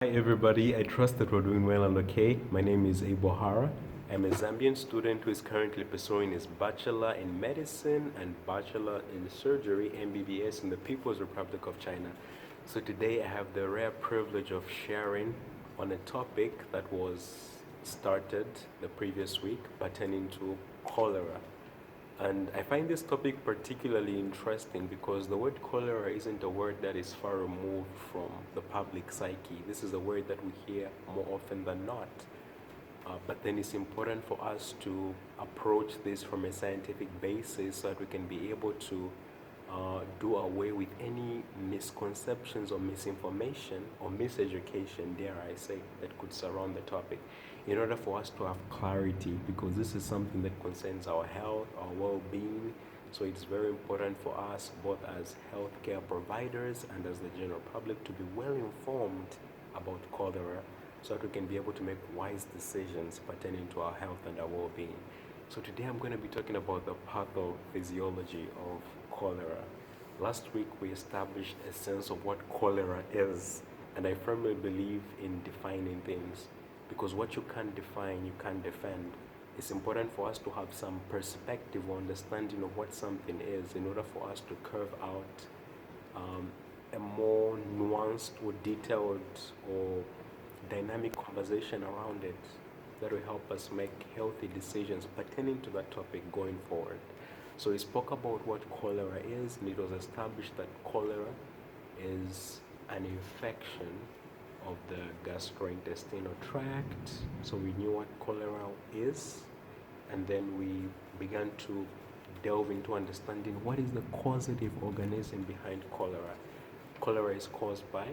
Hi everybody, I trust that we're doing well and okay. My name is Abel Hara. I'm a Zambian student who is currently pursuing his Bachelor in Medicine and Bachelor in Surgery, MBBS, in the People's Republic of China. So today I have the rare privilege of sharing on a topic that was started the previous week pertaining to cholera. And I find this topic particularly interesting because the word cholera isn't a word that is far removed from the public psyche. This is a word that we hear more often than not. But then it's important for us to approach this from a scientific basis so that we can be able to do away with any misconceptions or misinformation or miseducation, dare I say, that could surround the topic in order for us to have clarity, because this is something that concerns our health, our well-being. So it's very important for us, both as healthcare providers and as the general public, to be well informed about cholera so that we can be able to make wise decisions pertaining to our health and our well-being. So today I'm going to be talking about the pathophysiology of cholera. Last week we established a sense of what cholera is, and I firmly believe in defining things, because what you can't define, you can't defend. It's important for us to have some perspective or understanding of what something is in order for us to curve out a more nuanced or detailed or dynamic conversation around it that will help us make healthy decisions pertaining to that topic going forward. So we spoke about what cholera is, and it was established that cholera is an infection of the gastrointestinal tract. So we knew what cholera is, and then we began to delve into understanding what is the causative organism behind cholera. Cholera is caused by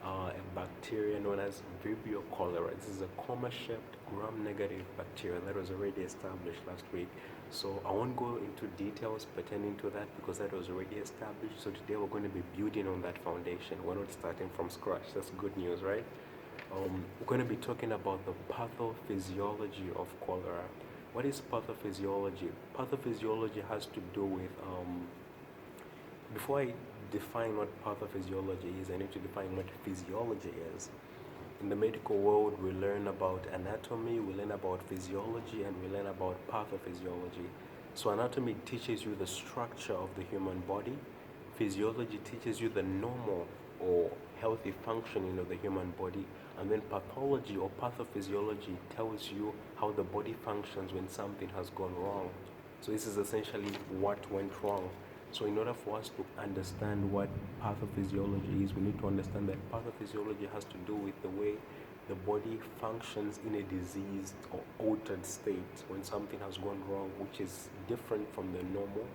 a bacteria known as Vibrio cholera. This is a comma-shaped gram-negative bacteria that was already established last week. So I won't go into details pertaining to that because that was already established. So today we're going to be building on that foundation. We're not starting from scratch. That's good news, right? We're going to be talking about the pathophysiology of cholera. What is pathophysiology? Pathophysiology has to do with before I define what pathophysiology is, I need to define what physiology is. In the medical world, we learn about anatomy, we learn about physiology, and we learn about pathophysiology. So anatomy teaches you the structure of the human body. Physiology teaches you the normal or healthy functioning of the human body. And then pathology or pathophysiology tells you how the body functions when something has gone wrong. So this is essentially what went wrong. So in order for us to understand what pathophysiology is, we need to understand that pathophysiology has to do with the way the body functions in a diseased or altered state when something has gone wrong, which is different from the normal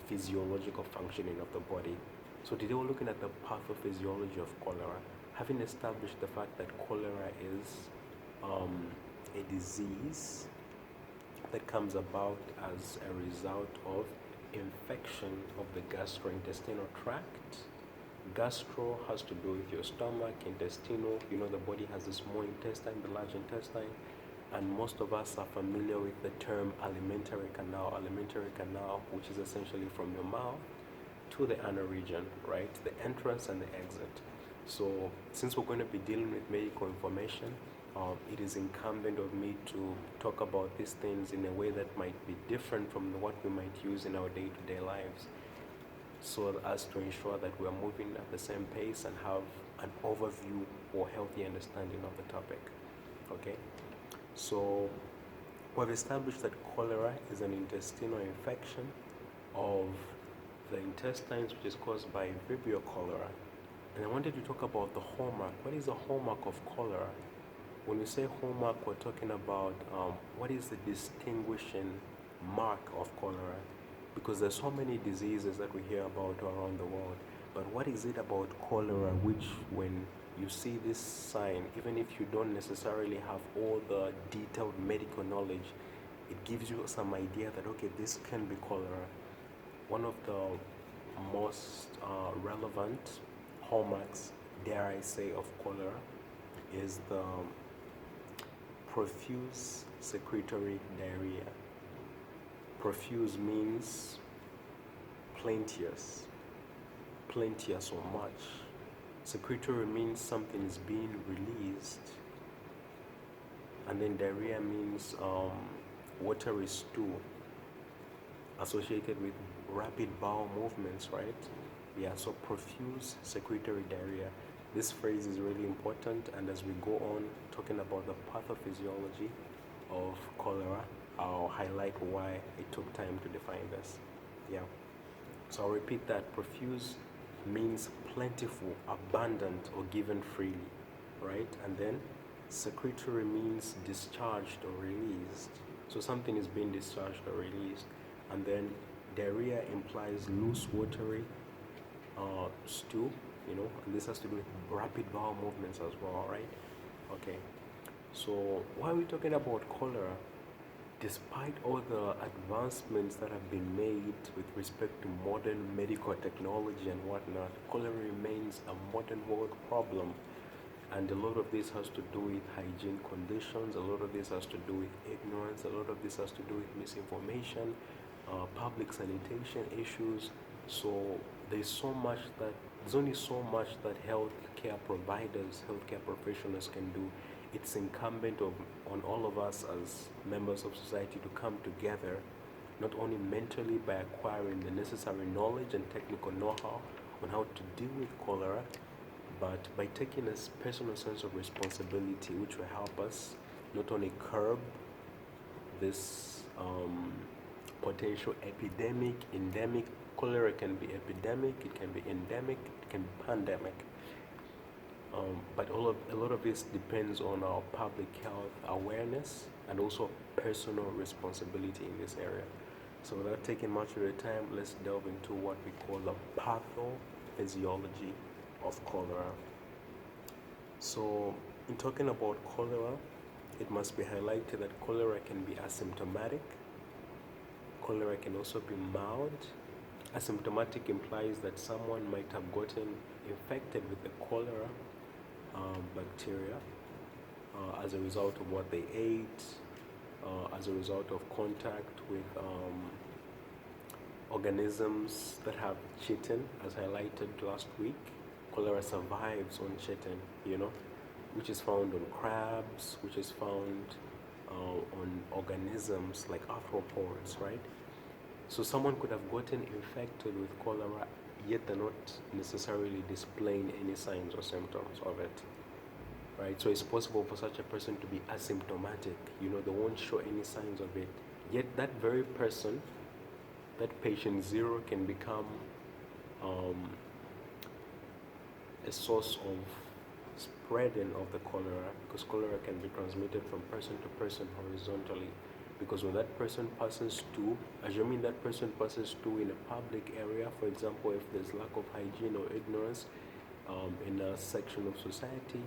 physiological functioning of the body. So today we're looking at the pathophysiology of cholera, having established the fact that cholera is a disease that comes about as a result of infection of the gastrointestinal tract. Gastro has to do with your stomach, intestinal. You know, the body has the small intestine, the large intestine, and most of us are familiar with the term alimentary canal. Alimentary canal, which is essentially from your mouth to the anal region, right? The entrance and the exit. So, since we're going to be dealing with medical information, it is incumbent of me to talk about these things in a way that might be different from what we might use in our day-to-day lives, so as to ensure that we are moving at the same pace and have an overview or healthy understanding of the topic. Okay? So, we've established that cholera is an intestinal infection of the intestines, which is caused by Vibrio cholera. And I wanted to talk about the hallmark. What is the hallmark of cholera? When we say hallmark, we're talking about what is the distinguishing mark of cholera, because there's so many diseases that we hear about around the world, but what is it about cholera which, when you see this sign, even if you don't necessarily have all the detailed medical knowledge, it gives you some idea that, okay, this can be cholera. One of the most relevant hallmarks, dare I say, of cholera is the profuse secretory diarrhea. Profuse means plenteous or much. Secretory means something is being released. And then diarrhea means watery stool associated with rapid bowel movements, right? Yeah, so profuse secretory diarrhea. This phrase is really important, and as we go on talking about the pathophysiology of cholera, I'll highlight why it took time to define this. Yeah. So I'll repeat that. Profuse means plentiful, abundant, or given freely, right? And then secretory means discharged or released. So something is being discharged or released. And then diarrhea implies loose, watery stool, and this has to do with rapid bowel movements as well, right? Okay. So why are we talking about cholera? Despite all the advancements that have been made with respect to modern medical technology and whatnot, cholera remains a modern world problem. And a lot of this has to do with hygiene conditions, a lot of this has to do with ignorance, a lot of this has to do with misinformation, public sanitation issues. So there's only so much that healthcare providers, healthcare professionals can do. It's incumbent on all of us as members of society to come together, not only mentally by acquiring the necessary knowledge and technical know-how on how to deal with cholera, but by taking a personal sense of responsibility, which will help us not only curb this potential epidemic, endemic. Cholera can be epidemic, it can be endemic, it can be pandemic. But a lot of this depends on our public health awareness and also personal responsibility in this area. So without taking much of your time, let's delve into what we call the pathophysiology of cholera. So in talking about cholera, it must be highlighted that cholera can be asymptomatic. Cholera can also be mild. Asymptomatic implies that someone might have gotten infected with the cholera bacteria as a result of what they ate, as a result of contact with organisms that have chitin, as highlighted last week. Cholera survives on chitin, which is found on crabs, which is found on organisms like arthropods, right? So someone could have gotten infected with cholera, yet they're not necessarily displaying any signs or symptoms of it, right? So it's possible for such a person to be asymptomatic, they won't show any signs of it. Yet that very person, that patient zero, can become a source of spreading of the cholera, because cholera can be transmitted from person to person horizontally. Because when that person passes through, assuming that person passes through in a public area, for example, if there's lack of hygiene or ignorance in a section of society,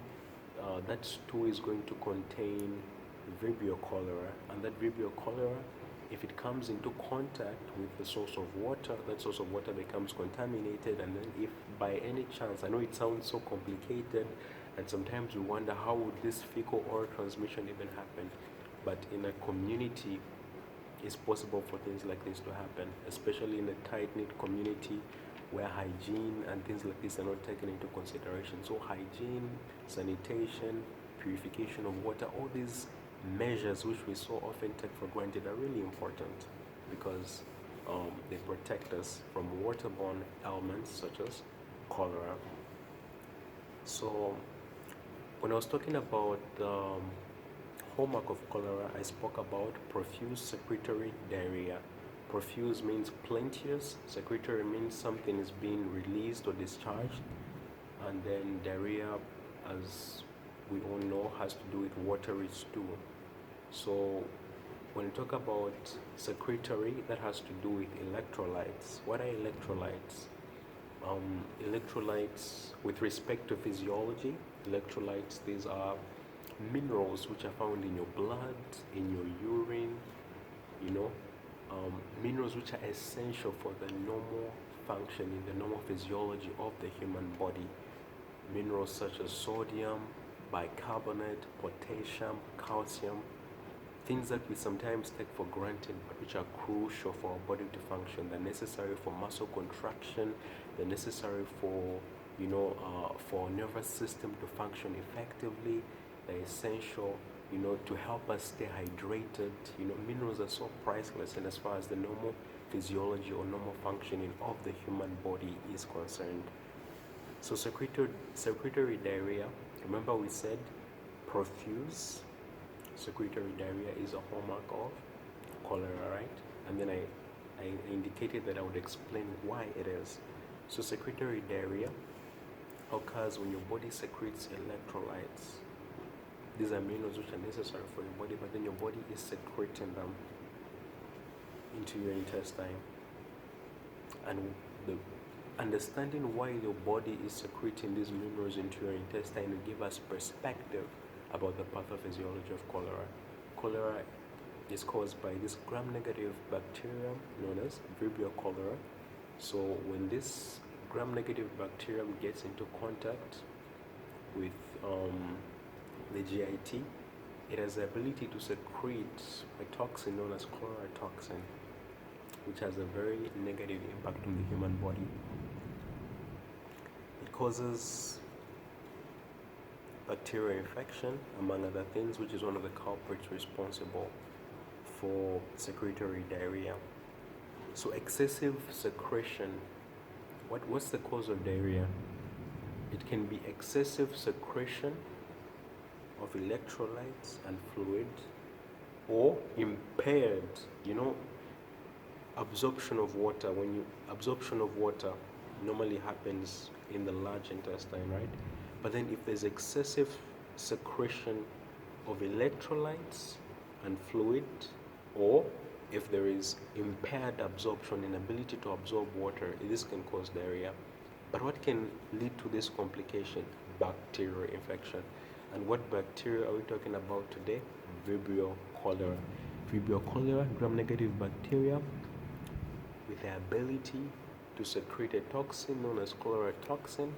that stool is going to contain Vibrio cholera, and that Vibrio cholera, if it comes into contact with the source of water, that source of water becomes contaminated, and then if by any chance, I know it sounds so complicated, and sometimes we wonder how would this fecal-oral transmission even happen, but in a community, it's possible for things like this to happen, especially in a tight-knit community where hygiene and things like this are not taken into consideration. So hygiene, sanitation, purification of water, all these measures which we so often take for granted are really important because they protect us from waterborne ailments such as cholera. So when I was talking about the hallmark of cholera, I spoke about profuse secretory diarrhea. Profuse means plenteous, secretory means something is being released or discharged, and then diarrhea, as we all know, has to do with watery stool. So when we talk about secretory, that has to do with electrolytes. What are electrolytes? Electrolytes, with respect to physiology, electrolytes, these are minerals which are found in your blood, in your urine, minerals which are essential for the normal functioning, the normal physiology of the human body. Minerals such as sodium, bicarbonate, potassium, calcium, things that we sometimes take for granted but which are crucial for our body to function. They're necessary for muscle contraction, they're necessary for for our nervous system to function effectively. They're essential, to help us stay hydrated. Minerals are so priceless, and as far as the normal physiology or normal functioning of the human body is concerned. So secretory diarrhea, remember we said profuse secretory diarrhea is a hallmark of cholera, right? And then I indicated that I would explain why it is. So secretory diarrhea occurs when your body secretes electrolytes. These are minerals which are necessary for your body, but then your body is secreting them into your intestine. And the understanding why your body is secreting these minerals into your intestine will give us perspective about the pathophysiology of cholera. Cholera is caused by this gram-negative bacterium known as Vibrio cholera. So when this gram-negative bacterium gets into contact with the GIT, it has the ability to secrete a toxin known as chlorotoxin, which has a very negative impact on the human body. It causes bacterial infection, among other things, which is one of the culprits responsible for secretory diarrhea. So excessive secretion, what's the cause of diarrhea? It can be excessive secretion of electrolytes and fluid, or impaired, absorption of water. Absorption of water normally happens in the large intestine, right? But then if there's excessive secretion of electrolytes and fluid, or if there is impaired absorption, inability to absorb water, this can cause diarrhea. But what can lead to this complication? Bacterial infection. And what bacteria are we talking about today? Vibrio cholera. Vibrio cholera, gram-negative bacteria with the ability to secrete a toxin known as chlorotoxin,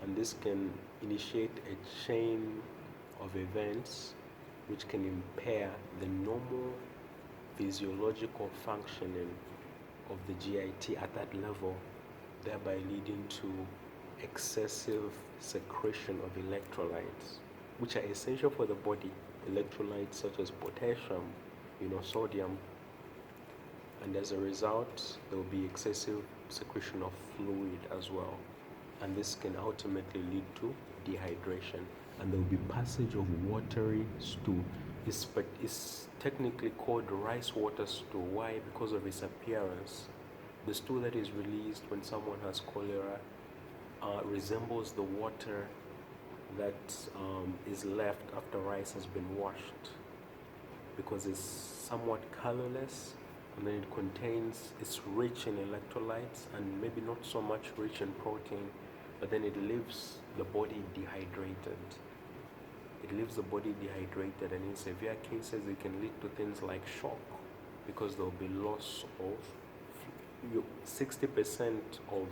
and this can initiate a chain of events which can impair the normal physiological functioning of the GIT at that level, thereby leading to excessive secretion of electrolytes, which are essential for the body. Electrolytes such as potassium, sodium, and as a result, there will be excessive secretion of fluid as well. And this can ultimately lead to dehydration, and there will be passage of watery stool. It's technically called rice water stool. Why? Because of its appearance. The stool that is released when someone has cholera resembles the water that is left after rice has been washed, because it's somewhat colorless, and then it's rich in electrolytes and maybe not so much rich in protein, but then it leaves the body dehydrated. And in severe cases, it can lead to things like shock, because there will be loss of 60% of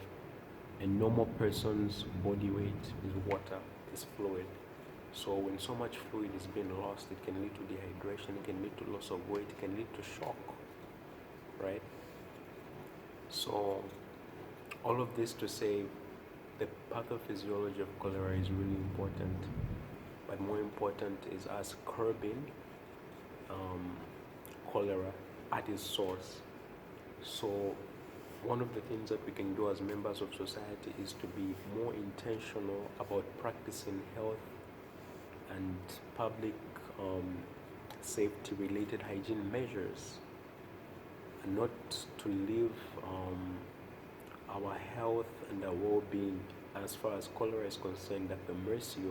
a normal person's body weight is water, is fluid. So when so much fluid is being lost, it can lead to dehydration, it can lead to loss of weight, it can lead to shock, right? So all of this to say, the pathophysiology of cholera is really important, but more important is us curbing cholera at its source. So one of the things that we can do as members of society is to be more intentional about practicing health and public safety related hygiene measures, and not to leave our health and our well-being as far as cholera is concerned at the mercy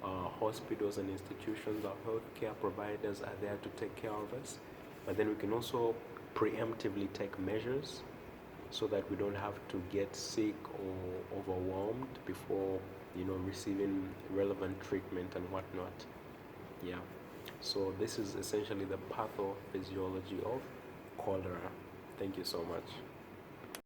of hospitals and institutions. Our healthcare providers are there to take care of us, but then we can also preemptively take measures so that we don't have to get sick or overwhelmed before receiving relevant treatment and whatnot. Yeah, so this is essentially the pathophysiology of cholera. Thank you so much.